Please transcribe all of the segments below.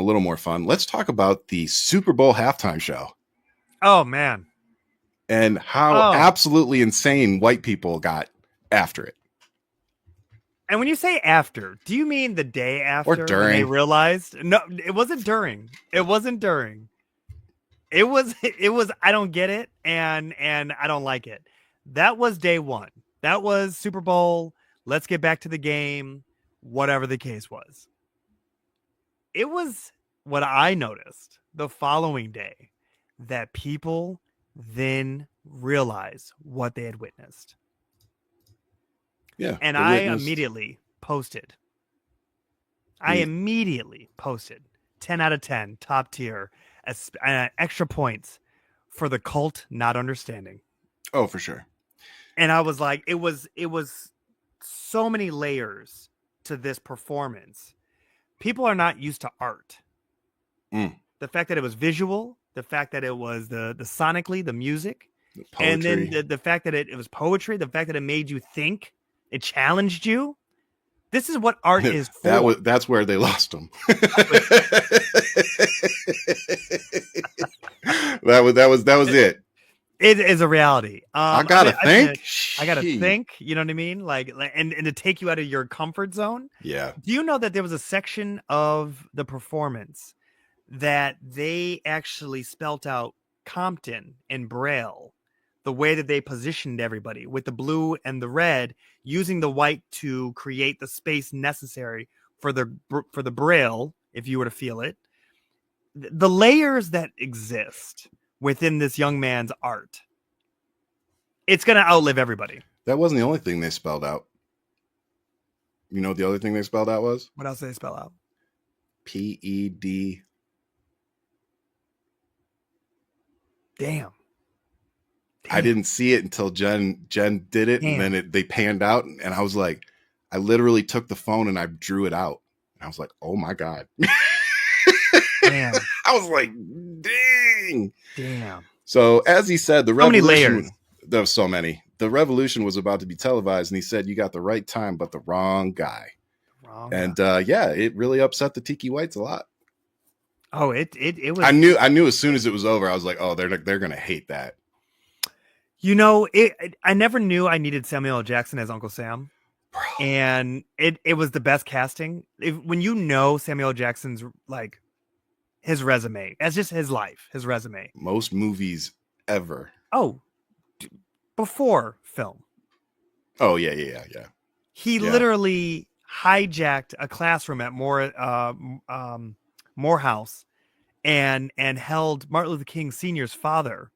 a little more fun. Let's talk about the Super Bowl halftime show Oh man. and how Oh. absolutely insane white people got after it. And when you say after, do you mean the day after Or when during. they realized? No, it wasn't during. It wasn't during. It was I don't get it and I don't like it. That was day one. That was Super Bowl. Let's get back to the game, whatever the case was. It was what I noticed the following day that people then realized what they had witnessed. Yeah. And I immediately posted. 10 out of 10, top tier, extra points for the cult not understanding. Oh, for sure. And I was like, it was so many layers to this performance. People are not used to art. The fact that it was visual, the fact that it was the sonically, the music, and then the fact that it was poetry, the fact that it made you think, it challenged you. This is what art is for. That's where they lost them. that was it. It is a reality. I gotta think. I gotta think. You know what I mean? Like, and to take you out of your comfort zone. Yeah. Do you know that there was a section of the performance that they actually spelt out Compton in braille, the way that they positioned everybody with the blue and the red, using the white to create the space necessary for the braille, if you were to feel it. The layers that exist within this young man's art, it's going to outlive everybody. That wasn't the only thing they spelled out. You know what the other thing they spelled out was? What else did they spell out? PED. Damn. I didn't see it until Jen did it. Damn. And then they panned out. And I was like, I literally took the phone and I drew it out. And I was like, oh my God. Damn. I was like, dang. Damn. So as he said, the revolution. Many layers? There was so many. The revolution was about to be televised. And he said, you got the right time, but the wrong guy. Yeah, it really upset the Tiki Whites a lot. Oh, it was. I knew as soon as it was over, I was like, oh, they're going to hate that. You know, I never knew I needed Samuel L. Jackson as Uncle Sam. Bro. And it was the best casting. When you know Samuel L. Jackson's, like, his resume, that's just his life, his resume. Most movies ever. Oh, before film. Oh, yeah. He literally hijacked a classroom at Morehouse and held Martin Luther King Sr.'s father,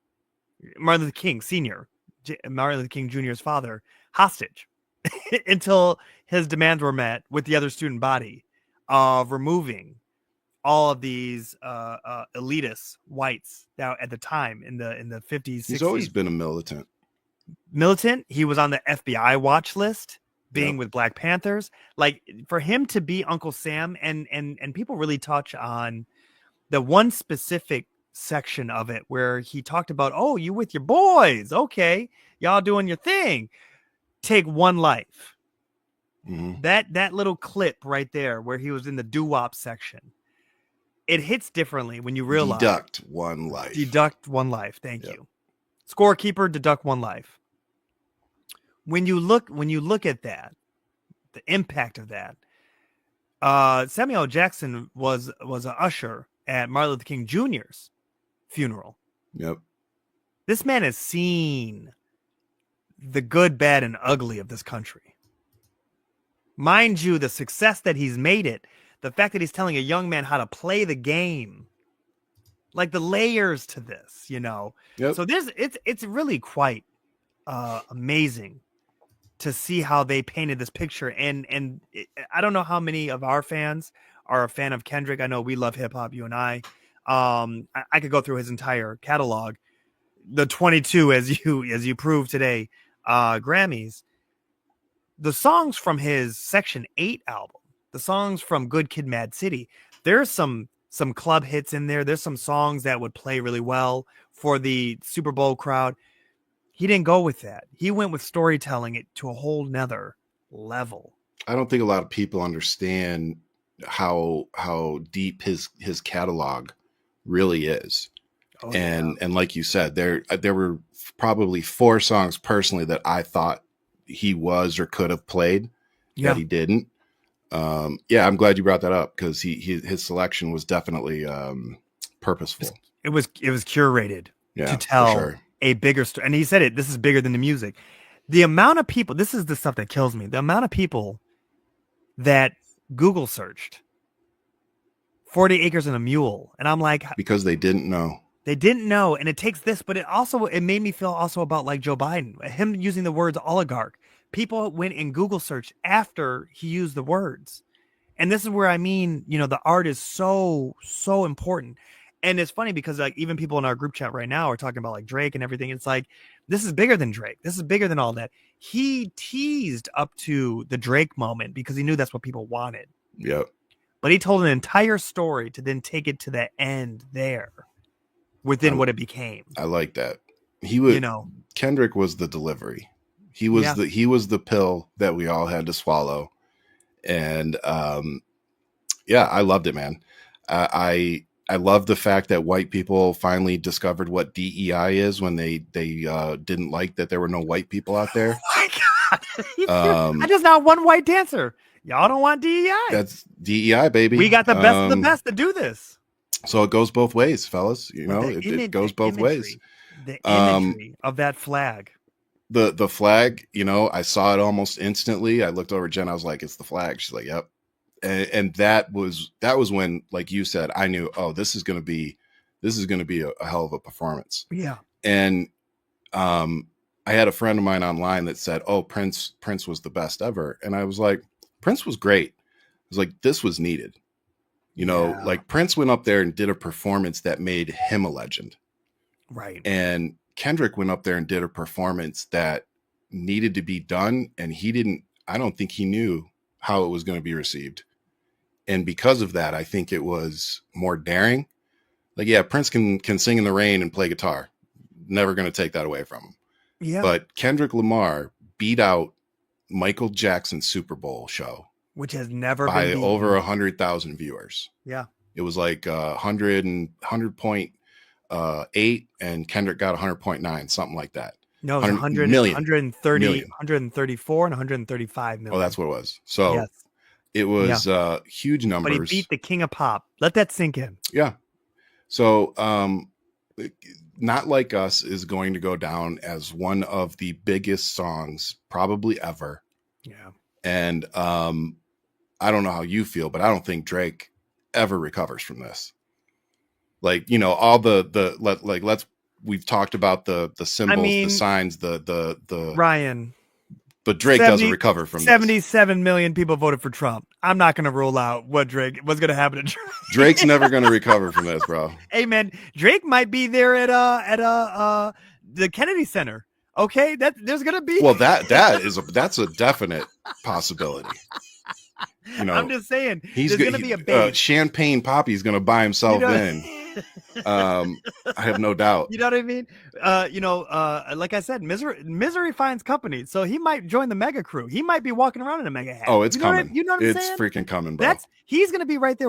Martin Luther King Jr.'s father, hostage until his demands were met with the other student body of removing all of these elitist whites now at the time in the 50s, 60s. He's always been a militant. He was on the FBI watch list, being with Black Panthers. Like, for him to be Uncle Sam, and people really touch on the one specific section of it where he talked about, oh, you with your boys, okay, y'all doing your thing, take one life. Mm-hmm. That little clip right there where he was in the doo-wop section, it hits differently when you realize deduct one life. Thank you. Scorekeeper, deduct one life. When you look at that, the impact of that, Samuel L. Jackson was an usher at Martin Luther King Jr.'s funeral. Yep. This man has seen the good, bad, and ugly of this country. Mind you, the success that he's made it, the fact that he's telling a young man how to play the game, like the layers to this, you know. Yep. So it's really quite amazing to see how they painted this picture. And I don't know how many of our fans are a fan of Kendrick. I know we love hip hop, you and I. I could go through his entire catalog, the 22 as you proved today, Grammys. The songs from his Section 8 album, the songs from Good Kid, Mad City, there's some club hits in there. There's some songs that would play really well for the Super Bowl crowd. He didn't go with that. He went with storytelling it to a whole nother level. I don't think a lot of people understand how deep his catalog really is. Oh, and like you said, there were probably 4 songs personally that I thought he was or could have played that he didn't. Yeah, I'm glad you brought that up, because his selection was definitely purposeful. It was curated to tell for sure. a bigger story. And he said it, this is bigger than the music. The amount of people, this is the stuff that kills me. The amount of people that Google searched 40 Acres and a Mule. And I'm like, because they didn't know. They didn't know. And it takes this, but it made me feel also about like Joe Biden, him using the words oligarch. People went in Google search after he used the words. And this is where I mean, the art is so important. And it's funny because like even people in our group chat right now are talking about like Drake and everything. It's like, this is bigger than Drake. This is bigger than all that. He teased up to the Drake moment because he knew that's what people wanted. Yep. But he told an entire story to then take it to the end there within what it became. I like that. He was, Kendrick was the delivery. He was the pill that we all had to swallow. And I loved it, man. I love the fact that white people finally discovered what DEI is when they didn't like that there were no white people out there. Oh my God. I just not one white dancer. Y'all don't want DEI. That's DEI, baby. We got the best of the best to do this. So it goes both ways, fellas. It goes both ways. The imagery of that flag. The flag, I saw it almost instantly. I looked over at Jen. I was like, it's the flag. She's like, yep. And that was when, like you said, I knew, oh, this is going to be a hell of a performance. Yeah. And I had a friend of mine online that said, oh, Prince was the best ever. And I was like, Prince was great. I was like, this was needed. Like Prince went up there and did a performance that made him a legend. Right. And Kendrick went up there and did a performance that needed to be done. And I don't think he knew how it was going to be received. And because of that, I think it was more daring. Like, yeah, Prince can sing in the rain and play guitar. Never going to take that away from him. Yeah. But Kendrick Lamar beat out Michael Jackson's Super Bowl show, which has never by been over 100,000 viewers. Yeah. It was like 100.8 and Kendrick got 100.9, something like that. No, it was 100 million. 130 million. 134 and 135 million. Oh, that's what it was. So yes. It was huge numbers. But he beat the king of pop. Let that sink in. Yeah. So Not Like Us is going to go down as one of the biggest songs probably ever. Yeah. And I don't know how you feel, but I don't think Drake ever recovers from this. Like, all we've talked about the symbols, the signs, the Ryan. But Drake doesn't recover from 77 million people voted for Trump. I'm not going to rule out what's going to happen to Drake. Drake's never going to recover from this, bro. Hey, man, Drake might be there at the Kennedy Center. Okay, there's going to be. Well, that's a definite possibility. I'm just saying, there's going to be a baby. Champagne Poppy's going to buy himself in. I have no doubt. You know what I mean? Like I said, misery finds company. So he might join the mega crew. He might be walking around in a mega hat. Oh, it's coming. You know what I'm saying? It's freaking coming, bro. He's going to be right there.